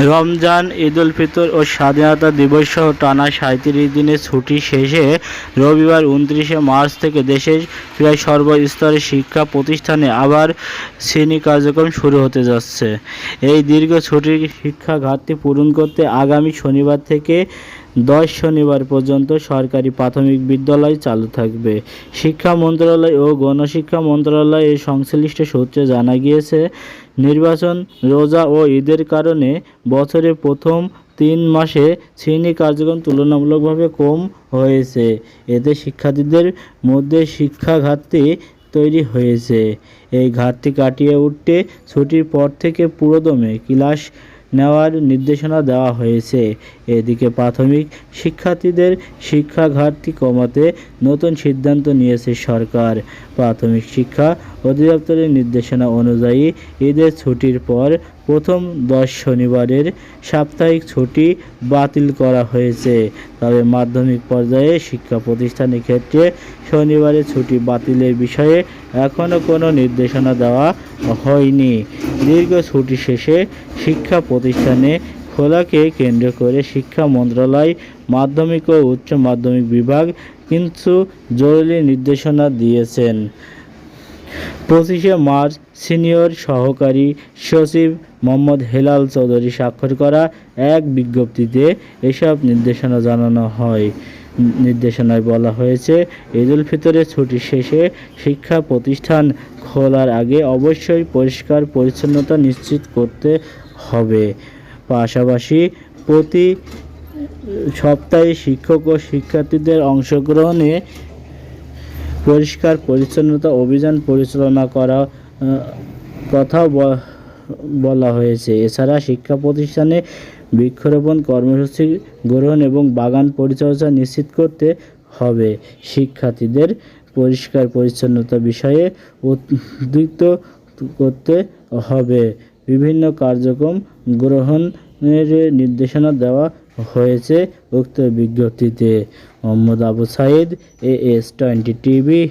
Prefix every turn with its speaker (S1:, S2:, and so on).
S1: রমজান, ঈদুল ফিতর ও স্বাধীনতা দিবস সহ টানা ৩৭ দিনের ছুটি শেষে রবিবার ২৯ মার্চ থেকে দেশের প্রায় সর্বস্তরের শিক্ষা প্রতিষ্ঠানে আবার শ্রেণী কার্যক্রম শুরু হতে যাচ্ছে। এই দীর্ঘ ছুটির শিক্ষা ঘাটতি পূরণ করতে আগামী শনিবার থেকে ১০ শনিবার পর্যন্ত সরকারি প্রাথমিক বিদ্যালয় চালু থাকবে। শিক্ষা মন্ত্রণালয় ও গণশিক্ষা মন্ত্রণালয়ের সংশ্লিষ্ট সূত্রে জানা গিয়েছে, নির্বাচন, রোজা ও ঈদের কারণে বছরের প্রথম ৩ মাসে শ্রেণী কার্যক্রম তুলনামূলকভাবে কম হয়েছে। এতে শিক্ষার্থীদের মধ্যে শিক্ষা ঘাটতি তৈরি হয়েছে। এই ঘাটতি কাটিয়ে উঠতে ছুটির পর থেকে পুরোদমে ক্লাস নেওয়ার নির্দেশনা দেওয়া হয়েছে। এদিকে প্রাথমিক শিক্ষার্থীদের শিক্ষা ঘাটতি কমাতে নতুন সিদ্ধান্ত নিয়েছে সরকার। প্রাথমিক শিক্ষা অধিদপ্তরের নির্দেশনা অনুযায়ী ঈদের ছুটির পর প্রথম ১০ শনিবারের সাপ্তাহিক ছুটি বাতিল করা হয়েছে। তবে মাধ্যমিক পর্যায়ে শিক্ষা প্রতিষ্ঠানের ক্ষেত্রে শনিবারের ছুটি বাতিলের বিষয়ে এখনও কোনো নির্দেশনা দেওয়া হয়নি। দীর্ঘ ছুটি শেষে শিক্ষা প্রতিষ্ঠানে খোলাকে কেন্দ্র করে শিক্ষা মন্ত্রণালয়, মাধ্যমিক ও উচ্চ মাধ্যমিক বিভাগ কিছু জরুরি নির্দেশনা দিয়েছেন। ২৫ মার্চ সিনিয়র সহকারী সচিব মোহাম্মদ হেলাল চৌধুরী স্বাক্ষর করা এক বিজ্ঞপ্তিতে এসব নির্দেশনা জানানো হয়। নির্দেশনায় বলা হয়েছে, ঈদুল ফিতরের ছুটি শেষে শিক্ষা প্রতিষ্ঠান খোলার আগে অবশ্যই পরিষ্কার পরিচ্ছন্নতা নিশ্চিত করতে হবে। পাশাপাশি প্রতি সপ্তাহে শিক্ষক ও শিক্ষার্থীদের অংশগ্রহণে পরিষ্কার পরিচ্ছন্নতা অভিযান পরিচালনা করার কথাও বলা হয়েছে। এছাড়া শিক্ষা প্রতিষ্ঠানে বৃক্ষরোপণ কর্মসূচি গ্রহণ এবং বাগান পরিচর্যা নিশ্চিত করতে হবে। শিক্ষার্থীদের পরিষ্কার পরিচ্ছন্নতা বিষয়ে উদ্বুদ্ধ করতে হবে। বিভিন্ন কার্যক্রম গ্রহণের নির্দেশনা দেওয়া হয়েছে উক্ত বিজ্ঞপ্তিতে। Mohammad Abu Saeed, AS20 TV.